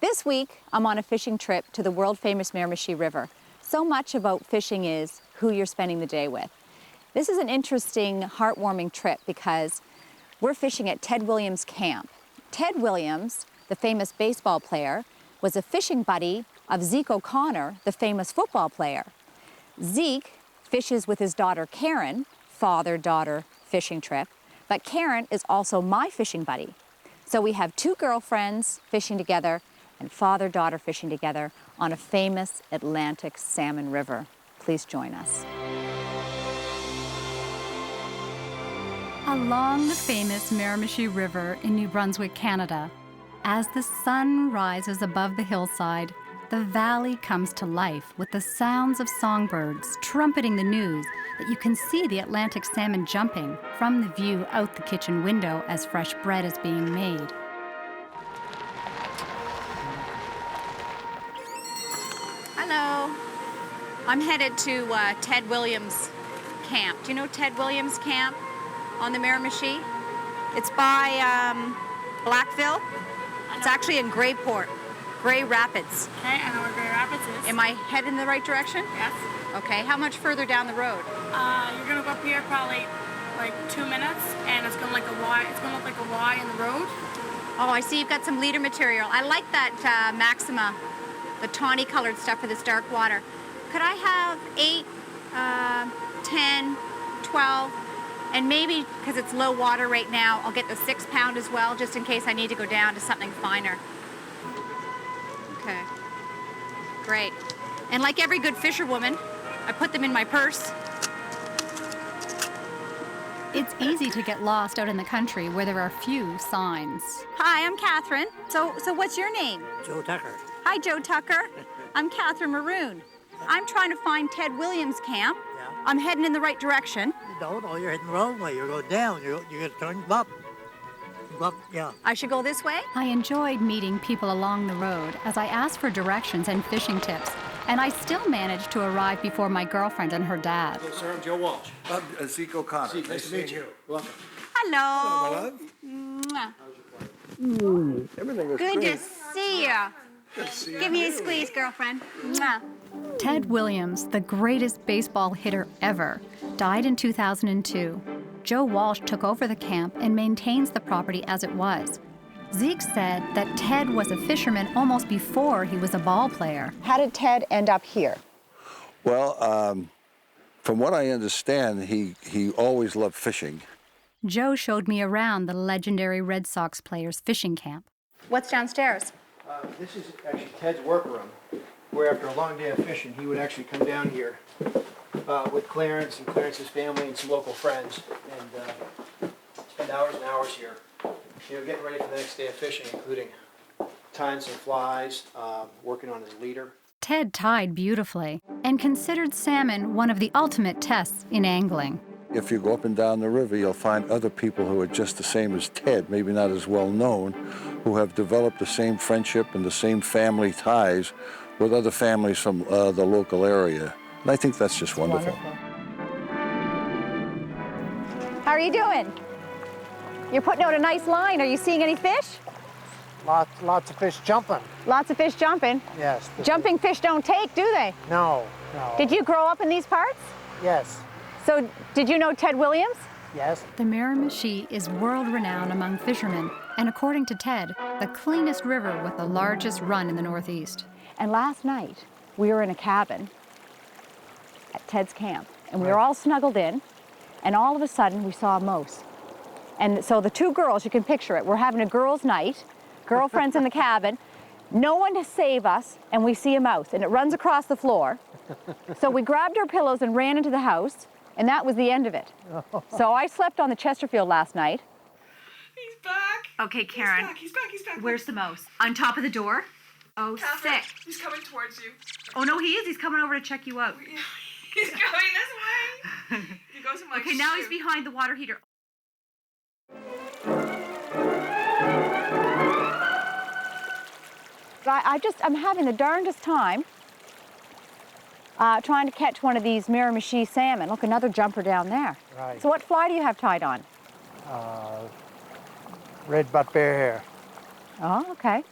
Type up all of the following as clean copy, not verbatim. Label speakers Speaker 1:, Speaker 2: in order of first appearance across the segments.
Speaker 1: This week, I'm on a fishing trip to the world-famous Miramichi River. So much about fishing is who you're spending the day with. This is an interesting, heartwarming trip because we're fishing at Ted Williams' camp. Ted Williams, the famous baseball player, was a fishing buddy of Zeke O'Connor, the famous football player. Zeke fishes with his daughter Kathryn, father-daughter fishing trip, but Kathryn is also my fishing buddy. So we have two girlfriends fishing together and father-daughter fishing together on a famous Atlantic salmon river. Please join us.
Speaker 2: Along the famous Miramichi River in New Brunswick, Canada, as the sun rises above the hillside, the valley comes to life with the sounds of songbirds trumpeting the news that you can see the Atlantic salmon jumping from the view out the kitchen window as fresh bread is being made.
Speaker 1: Hello. I'm headed to Ted Williams' camp. Do you know Ted Williams' camp on the Miramichi? It's by Blackville. It's actually in Greyport, Grey Rapids.
Speaker 3: Okay, I know where Grey Rapids is.
Speaker 1: Am I headed in the right direction?
Speaker 3: Yes.
Speaker 1: Okay, how much further down the road?
Speaker 3: You're gonna go up here probably like 2 minutes, and it's gonna like a Y. It's gonna look like a Y in the road.
Speaker 1: Oh, I see you've got some leader material. I like that Maxima, the tawny colored stuff for this dark water. Could I have 8, 10, 12, and maybe, because it's low water right now, I'll get the 6-pound as well, just in case I need to go down to something finer. Okay, great. And like every good fisherwoman, I put them in my purse.
Speaker 2: It's easy to get lost out in the country where there are few signs.
Speaker 1: Hi, I'm Kathryn. So what's your name?
Speaker 4: Joe Tucker.
Speaker 1: Hi, Joe Tucker. I'm Kathryn Maroon. I'm trying to find Ted Williams' camp.
Speaker 4: Yeah.
Speaker 1: I'm heading in the right direction.
Speaker 4: No, you're heading the wrong way. You're going down. You're going to turn up. Up, yeah.
Speaker 1: I should go this way?
Speaker 2: I enjoyed meeting people along the road as I asked for directions and fishing tips, and I still managed to arrive before my girlfriend and her dad.
Speaker 5: Hello, sir. I'm Joe Walsh.
Speaker 6: I'm Zeke O'Connor.
Speaker 5: Zeke, nice to meet you. Welcome.
Speaker 1: Hello.
Speaker 6: Hello,
Speaker 1: Mwah.
Speaker 6: Everything was
Speaker 1: Good
Speaker 6: great.
Speaker 1: to see you.
Speaker 6: Good to see you.
Speaker 1: Give me a squeeze, girlfriend. Mwah.
Speaker 2: Ted Williams, the greatest baseball hitter ever, died in 2002. Joe Walsh took over the camp and maintains the property as it was. Zeke said that Ted was a fisherman almost before he was a ball player.
Speaker 1: How did Ted end up here?
Speaker 6: Well, from what I understand, he always loved fishing.
Speaker 2: Joe showed me around the legendary Red Sox player's fishing camp.
Speaker 1: What's downstairs?
Speaker 5: This is actually Ted's workroom, where after a long day of fishing, he would actually come down here with Clarence and Clarence's family and some local friends, and spend hours and hours here, getting ready for the next day of fishing, including tying some flies, working on his leader.
Speaker 2: Ted tied beautifully and considered salmon one of the ultimate tests in angling.
Speaker 6: If you go up and down the river, you'll find other people who are just the same as Ted, maybe not as well known, who have developed the same friendship and the same family ties with other families from the local area. And I think that's just wonderful.
Speaker 1: How are you doing? You're putting out a nice line. Are you seeing any fish?
Speaker 4: Lots of fish jumping.
Speaker 1: Lots of fish jumping.
Speaker 4: Yes.
Speaker 1: Jumping fish don't take, do they?
Speaker 4: No.
Speaker 1: Did you grow up in these parts?
Speaker 4: Yes.
Speaker 1: So did you know Ted Williams?
Speaker 4: Yes.
Speaker 2: The Miramichi is world-renowned among fishermen, and according to Ted, the cleanest river with the largest run in the Northeast.
Speaker 1: And last night, we were in a cabin at Ted's camp, and we were all snuggled in, and all of a sudden, we saw a moose. And so the two girls, you can picture it, we're having a girls' night, girlfriends in the cabin, no one to save us, and we see a mouse, and it runs across the floor. So we grabbed our pillows and ran into the house, and that was the end of it. So I slept on the Chesterfield last night.
Speaker 3: He's back.
Speaker 1: Okay, Karen.
Speaker 3: He's back.
Speaker 1: Where's the mouse? On top of the door? Oh,
Speaker 3: Kathryn,
Speaker 1: sick.
Speaker 3: he's coming towards you.
Speaker 1: Oh, no, he is. He's coming over to check you out.
Speaker 3: He's going this way. He goes in my
Speaker 1: Okay, now he's
Speaker 3: shoe.
Speaker 1: behind the water heater. I'm having the darndest time trying to catch one of these Miramichi salmon. Look, another jumper down there.
Speaker 4: Right.
Speaker 1: So what fly do you have tied on?
Speaker 4: Red butt bear hair.
Speaker 1: Oh, okay.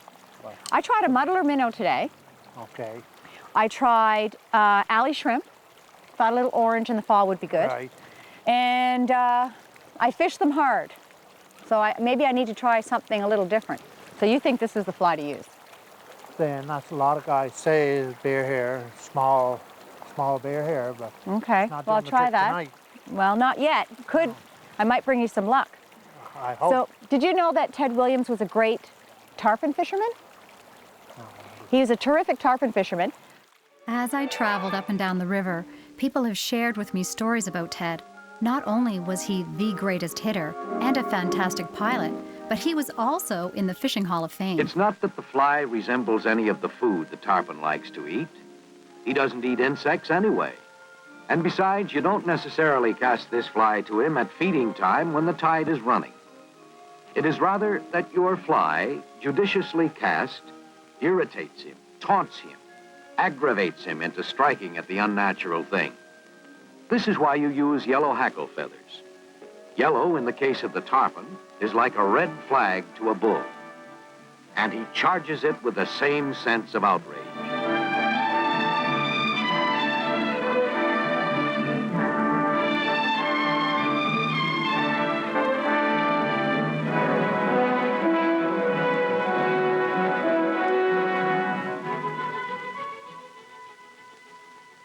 Speaker 1: I tried a muddler minnow today.
Speaker 4: Okay.
Speaker 1: I tried alley shrimp. Thought a little orange in the fall would be good.
Speaker 4: Right.
Speaker 1: And I fished them hard. So maybe I need to try something a little different. So you think this is the fly to use?
Speaker 4: Then that's a lot of guys say is bear hair, small bear hair, but
Speaker 1: Okay,
Speaker 4: not
Speaker 1: well, I'll
Speaker 4: doing the
Speaker 1: try
Speaker 4: trick
Speaker 1: that.
Speaker 4: tonight.
Speaker 1: Well, not yet. Could. I might bring you some luck.
Speaker 4: I hope.
Speaker 1: So, did you know that Ted Williams was a great tarpon fisherman? He was a terrific tarpon fisherman.
Speaker 2: As I traveled up and down the river, people have shared with me stories about Ted. Not only was he the greatest hitter and a fantastic pilot, but he was also in the Fishing Hall of Fame.
Speaker 7: It's not that the fly resembles any of the food the tarpon likes to eat. He doesn't eat insects anyway. And besides, you don't necessarily cast this fly to him at feeding time when the tide is running. It is rather that your fly, judiciously cast, irritates him, taunts him, aggravates him into striking at the unnatural thing. This is why you use yellow hackle feathers. Yellow, in the case of the tarpon, is like a red flag to a bull. And he charges it with the same sense of outrage.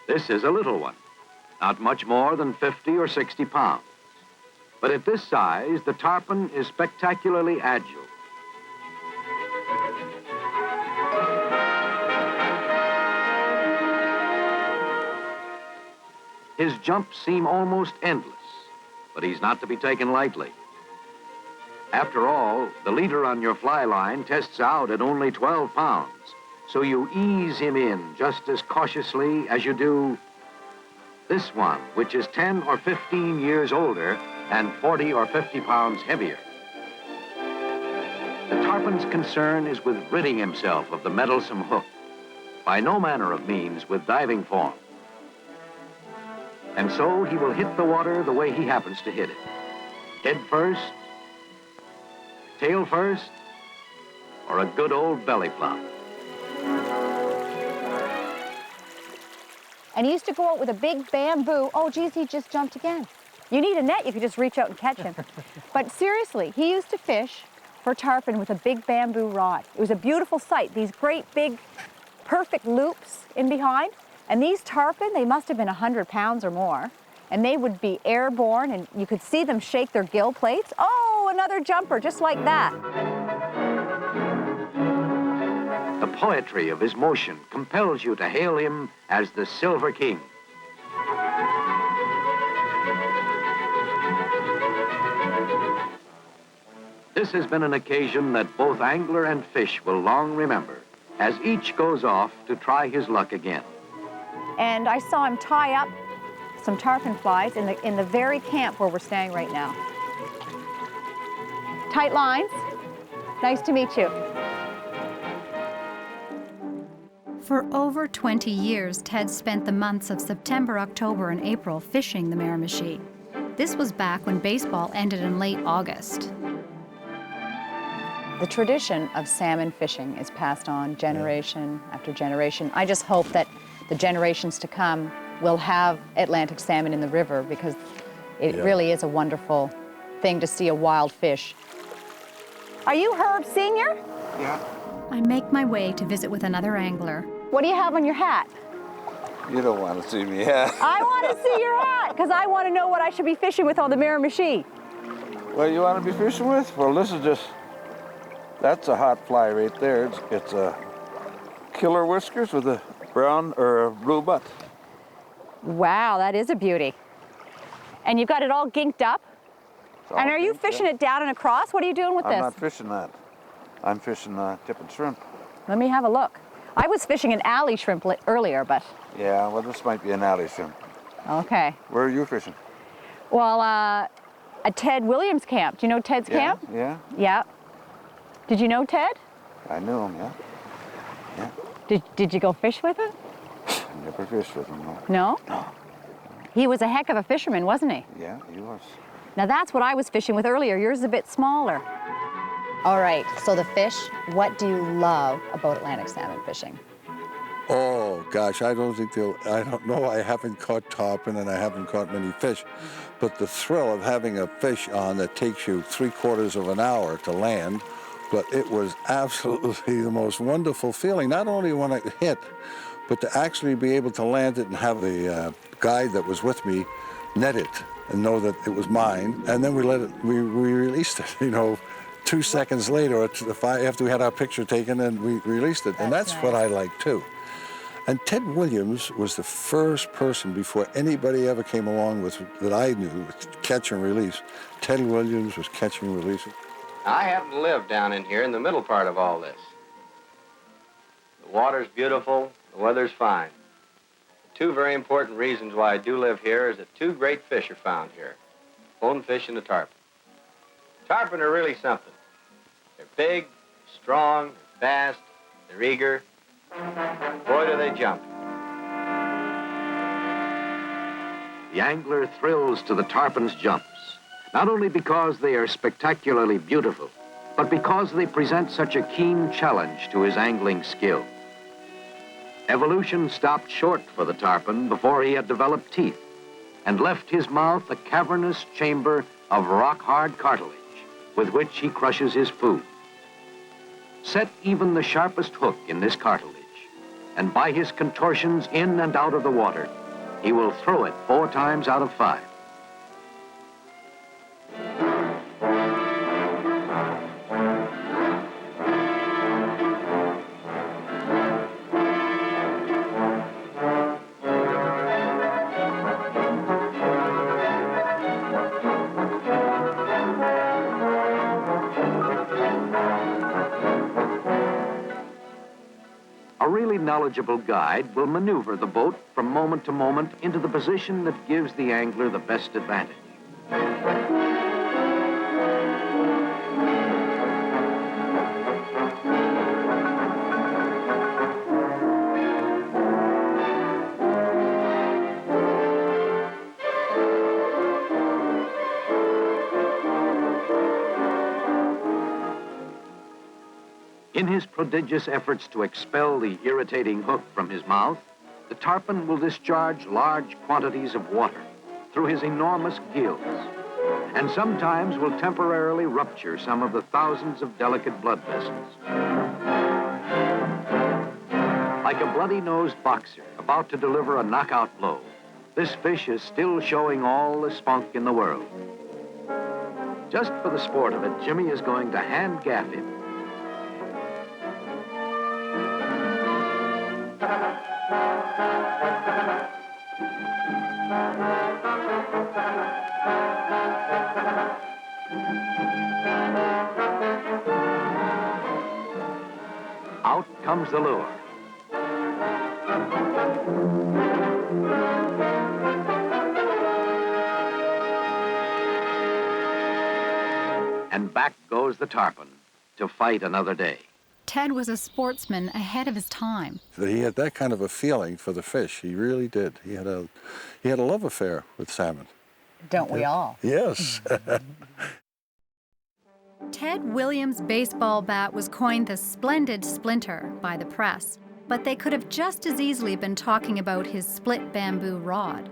Speaker 7: This is a little one, not much more than 50 or 60 pounds. But at this size, the tarpon is spectacularly agile. His jumps seem almost endless, but he's not to be taken lightly. After all, the leader on your fly line tests out at only 12 pounds, so you ease him in just as cautiously as you do this one, which is 10 or 15 years older and 40 or 50 pounds heavier. The tarpon's concern is with ridding himself of the meddlesome hook, by no manner of means with diving form. And so he will hit the water the way he happens to hit it. Head first, tail first, or a good old belly flop.
Speaker 1: And he used to go out with a big bamboo. Oh, geez, he just jumped again. You need a net, you could just reach out and catch him. But seriously, he used to fish for tarpon with a big bamboo rod. It was a beautiful sight, these great big, perfect loops in behind. And these tarpon, they must have been 100 pounds or more. And they would be airborne, and you could see them shake their gill plates. Oh, another jumper, just like that.
Speaker 7: The poetry of his motion compels you to hail him as the Silver King. This has been an occasion that both angler and fish will long remember, as each goes off to try his luck again.
Speaker 1: And I saw him tie up some tarpon flies in the very camp where we're staying right now. Tight lines. Nice to meet you.
Speaker 2: For over 20 years, Ted spent the months of September, October, and April fishing the Miramichi. This was back when baseball ended in late August.
Speaker 1: The tradition of salmon fishing is passed on generation after generation. I just hope that the generations to come will have Atlantic salmon in the river, because it really is a wonderful thing to see a wild fish. Are you Herb Sr.?
Speaker 5: Yeah.
Speaker 2: I make my way to visit with another angler.
Speaker 1: What do you have on your hat?
Speaker 6: You don't want to see me, yeah?
Speaker 1: I want to see your hat, because I want to know what I should be fishing with on the Miramichi.
Speaker 6: What you want to be fishing with? Well, this is just, that's a hot fly right there. It's a killer whiskers with a brown or a blue butt.
Speaker 1: Wow, that is a beauty. And you've got it all ginked up? And are you fishing it down and across? What are you doing with this?
Speaker 6: I'm not fishing that. I'm fishing tipping shrimp.
Speaker 1: Let me have a look. I was fishing an alley shrimp earlier, but...
Speaker 6: Yeah, well, this might be an alley shrimp.
Speaker 1: Okay.
Speaker 6: Where are you fishing?
Speaker 1: Well, at Ted Williams' camp. Do you know Ted's camp?
Speaker 6: Yeah.
Speaker 1: Yeah. Did you know Ted?
Speaker 6: I knew him, yeah.
Speaker 1: Did you go fish with him?
Speaker 6: I never fished with him, no.
Speaker 1: No?
Speaker 6: No.
Speaker 1: He was a heck of a fisherman, wasn't he?
Speaker 6: Yeah, he was.
Speaker 1: Now that's what I was fishing with earlier. Yours is a bit smaller. All right, so the fish, what do you love about Atlantic salmon fishing?
Speaker 6: Oh gosh, I don't know. I haven't caught tarpon and I haven't caught many fish, but the thrill of having a fish on that takes you 3/4 of an hour to land, but it was absolutely the most wonderful feeling. Not only when I hit, but to actually be able to land it and have the guide that was with me net it and know that it was mine. And then we released it, 2 seconds later, after we had our picture taken, and we released it. And that's
Speaker 1: nice.
Speaker 6: what I like too. And Ted Williams was the first person before anybody ever came along with that I knew with catch and release. Ted Williams was catching and releasing.
Speaker 8: I happen to live down in here in the middle part of all this. The water's beautiful, the weather's fine. Two very important reasons why I do live here is that two great fish are found here, bonefish and the tarpon. Tarpon are really something. They're big, strong, fast, they're eager. Boy, do they jump.
Speaker 7: The angler thrills to the tarpon's jumps, not only because they are spectacularly beautiful, but because they present such a keen challenge to his angling skill. Evolution stopped short for the tarpon before he had developed teeth and left his mouth a cavernous chamber of rock-hard cartilage with which he crushes his food. Set even the sharpest hook in this cartilage, and by his contortions in and out of the water, he will throw it 4 times out of 5. A really knowledgeable guide will maneuver the boat from moment to moment into the position that gives the angler the best advantage. In his prodigious efforts to expel the irritating hook from his mouth, the tarpon will discharge large quantities of water through his enormous gills, and sometimes will temporarily rupture some of the thousands of delicate blood vessels. Like a bloody-nosed boxer about to deliver a knockout blow, this fish is still showing all the spunk in the world. Just for the sport of it, Jimmy is going to hand gaff him. Out comes the lure. And back goes the tarpon to fight another day.
Speaker 2: Ted was a sportsman ahead of his time.
Speaker 6: He had that kind of a feeling for the fish. He really did. He had a love affair with salmon.
Speaker 1: Don't we all?
Speaker 6: Yes.
Speaker 2: Ted Williams' baseball bat was coined the Splendid Splinter by the press, but they could have just as easily been talking about his split bamboo rod.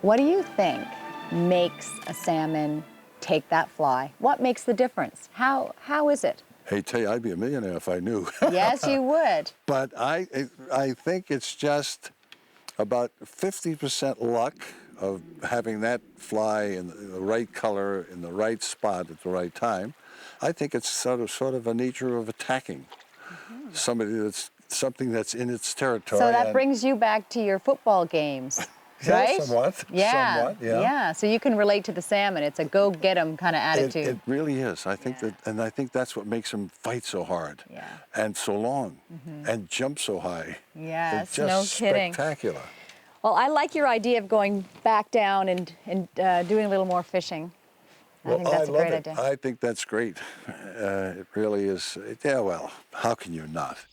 Speaker 1: What do you think makes a salmon take that fly? What makes the difference? How is it?
Speaker 6: Hey, tell you, I'd be a millionaire if I knew.
Speaker 1: Yes, you would.
Speaker 6: But I think it's just about 50% luck of having that fly in the right color, in the right spot at the right time. I think it's sort of a nature of attacking something that's in its territory.
Speaker 1: So that brings you back to your football games, right?
Speaker 6: Somewhat.
Speaker 1: Yeah.
Speaker 6: Somewhat, yeah.
Speaker 1: Yeah. So you can relate to the salmon. It's a go get 'em kind of attitude.
Speaker 6: It really is. I think I think that's what makes them fight so hard, and so long, and jump so high.
Speaker 1: Yes,
Speaker 6: It's just
Speaker 1: no kidding.
Speaker 6: spectacular.
Speaker 1: Well, I like your idea of going back down and doing a little more fishing. I think that's a great idea.
Speaker 6: I think that's great. It really is. Yeah, well, how can you not?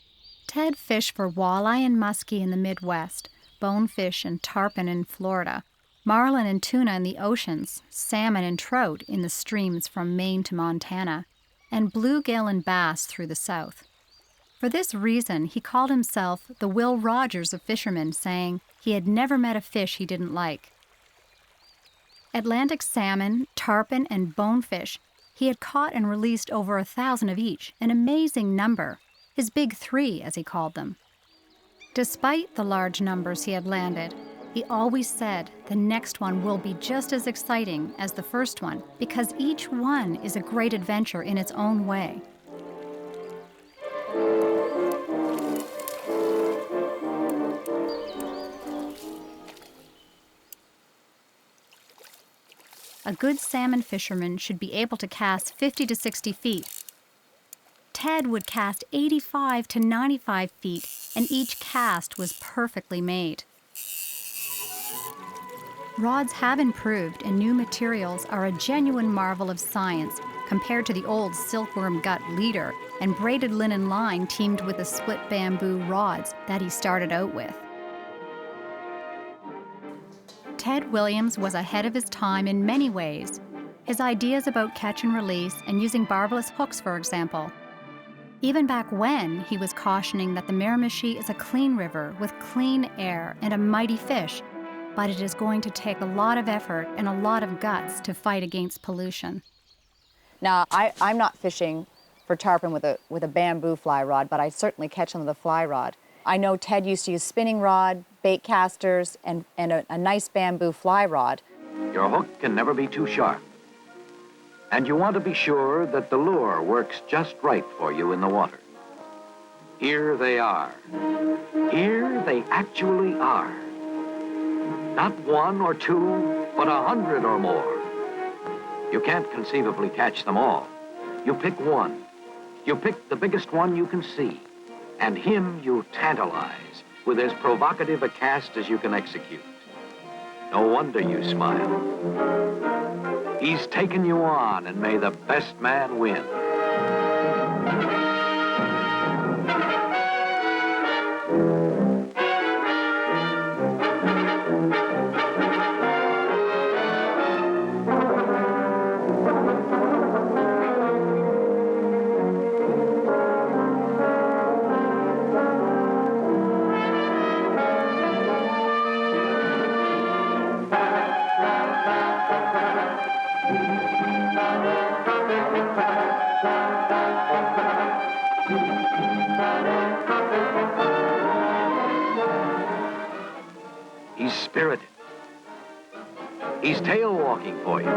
Speaker 2: Ted fished for walleye and muskie in the Midwest, bonefish and tarpon in Florida, marlin and tuna in the oceans, salmon and trout in the streams from Maine to Montana. and bluegill and bass through the south. For this reason, he called himself the Will Rogers of fishermen, saying he had never met a fish he didn't like. Atlantic salmon, tarpon, and bonefish, he had caught and released over 1,000 of each, an amazing number, his big three, as he called them. Despite the large numbers he had landed, he always said the next one will be just as exciting as the first one, because each one is a great adventure in its own way. A good salmon fisherman should be able to cast 50 to 60 feet. Ted would cast 85 to 95 feet, and each cast was perfectly made. Rods have improved, and new materials are a genuine marvel of science compared to the old silkworm gut leader and braided linen line teamed with the split bamboo rods that he started out with. Ted Williams was ahead of his time in many ways. His ideas about catch and release and using barbless hooks, for example. Even back when, he was cautioning that the Miramichi is a clean river with clean air and a mighty fish, but it is going to take a lot of effort and a lot of guts to fight against pollution.
Speaker 1: Now, I'm not fishing for tarpon with a bamboo fly rod, but I certainly catch them with a fly rod. I know Ted used to use spinning rod, bait casters, and a nice bamboo fly rod.
Speaker 7: Your hook can never be too sharp. And you want to be sure that the lure works just right for you in the water. Here they are. Here they actually are. Not one or two, but 100 or more. You can't conceivably catch them all. You pick one. You pick the biggest one you can see. And him you tantalize with as provocative a cast as you can execute. No wonder you smile. He's taken you on, and may the best man win. He's spirited. He's tail walking for you.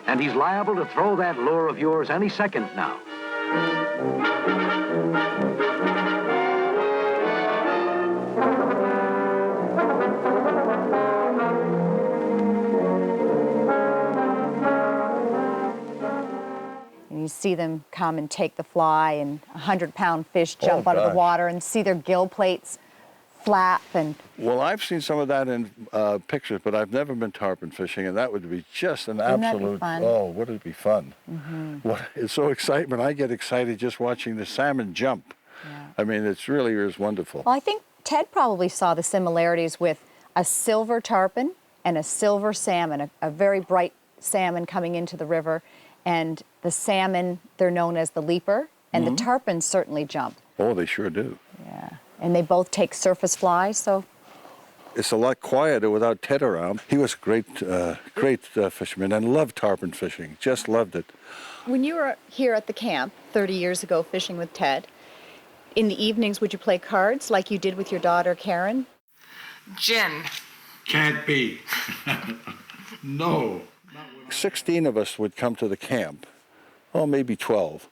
Speaker 7: And he's liable to throw that lure of yours any second now.
Speaker 1: And you see them come and take the fly, and 100-pound fish jump out of the water, and see their gill plates flap. And
Speaker 6: well, I've seen some of that in pictures, but I've never been tarpon fishing, and that would be just an absolute, oh, would it be fun. What, it's so exciting. I get excited just watching the salmon jump. I mean, it really is wonderful.
Speaker 1: Well, I think Ted probably saw the similarities with a silver tarpon and a silver salmon, a very bright salmon coming into the river. And the salmon, they're known as the leaper, and the tarpons certainly jump.
Speaker 6: Oh, they sure do.
Speaker 1: Yeah, and they both take surface flies, so.
Speaker 6: It's a lot quieter without Ted around. He was a great fisherman and loved tarpon fishing, just loved it.
Speaker 1: When you were here at the camp 30 years ago fishing with Ted, in the evenings would you play cards like you did with your daughter, Karen?
Speaker 9: Gin.
Speaker 10: Can't be. No.
Speaker 6: 16 of us would come to the camp, oh, maybe 12.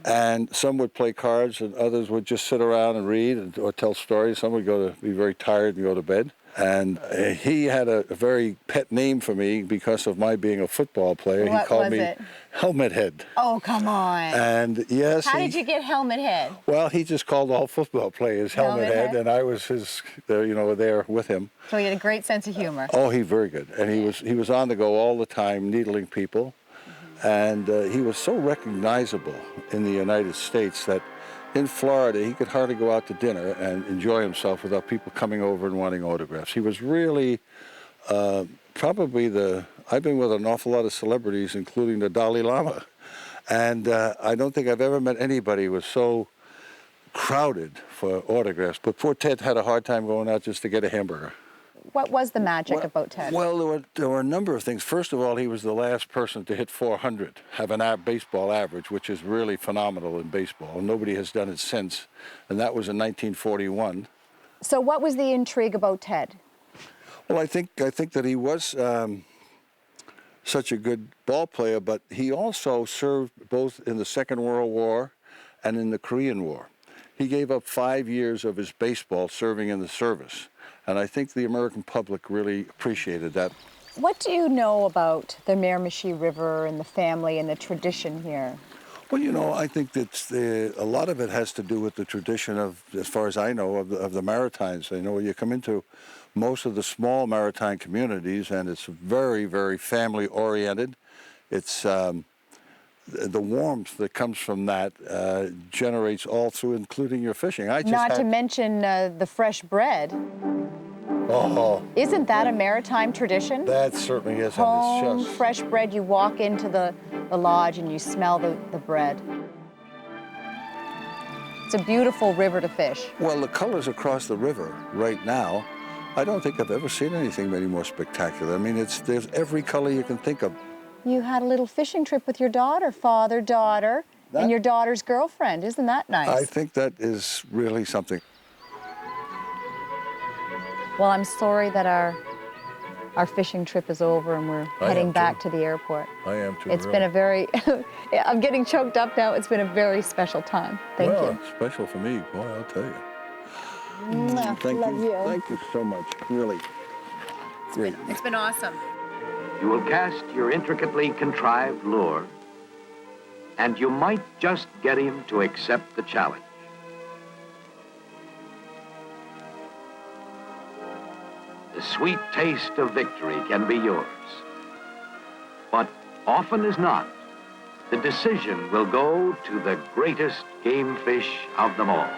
Speaker 6: And some would play cards, and others would just sit around and read or tell stories. Some would go to be very tired and go to bed. And he had a very pet name for me because of my being a football player.
Speaker 1: What
Speaker 6: he called
Speaker 1: was
Speaker 6: me
Speaker 1: it?
Speaker 6: Helmet Head.
Speaker 1: Oh, come on.
Speaker 6: And yes.
Speaker 1: How did you get Helmet Head?
Speaker 6: Well, he just called all football players Helmet Head, and I was his, there with him.
Speaker 1: So he had a great sense of humor.
Speaker 6: Oh, he's very good. And he was on the go all the time, needling people. And he was so recognizable in the United States that in Florida, he could hardly go out to dinner and enjoy himself without people coming over and wanting autographs. He was really probably I've been with an awful lot of celebrities, including the Dalai Lama. And I don't think I've ever met anybody who was so crowded for autographs. But poor Ted had a hard time going out just to get a hamburger.
Speaker 1: What was the magic about Ted?
Speaker 6: Well, there were a number of things. First of all, he was the last person to hit 400, have an baseball average, which is really phenomenal in baseball. Nobody has done it since, and that was in 1941.
Speaker 1: So what was the intrigue about Ted?
Speaker 6: Well, I think that he was such a good ball player, but he also served both in the Second World War and in the Korean War. He gave up 5 years of his baseball serving in the service. And I think the American public really appreciated that.
Speaker 1: What do you know about the Miramichi River and the family and the tradition here?
Speaker 6: Well, you know, I think that a lot of it has to do with the tradition of, as far as I know, of the Maritimes. You know, you come into most of the small maritime communities, and it's very, very family-oriented. It's the warmth that comes from that generates all through, including your fishing.
Speaker 1: Not to mention the fresh bread.
Speaker 6: Oh.
Speaker 1: Isn't that a maritime tradition?
Speaker 6: That certainly is.
Speaker 1: Home, fresh bread. You walk into the lodge and you smell the bread. It's a beautiful river to fish.
Speaker 6: Well, the colors across the river right now, I don't think I've ever seen anything any more spectacular. I mean, there's every color you can think of.
Speaker 1: You had a little fishing trip with your daughter, father, daughter, and your daughter's girlfriend. Isn't that nice?
Speaker 6: I think that is really something.
Speaker 1: Well, I'm sorry that our fishing trip is over and we're heading back to the airport.
Speaker 6: I am too.
Speaker 1: It's been a very, I'm getting choked up now. It's been a very special time. Thank you.
Speaker 6: Well, special for me, boy, I'll tell you. Thank you. Thank you so much, really. Great.
Speaker 1: It's been awesome.
Speaker 7: You will cast your intricately contrived lure, and you might just get him to accept the challenge. The sweet taste of victory can be yours. But often as not, the decision will go to the greatest game fish of them all.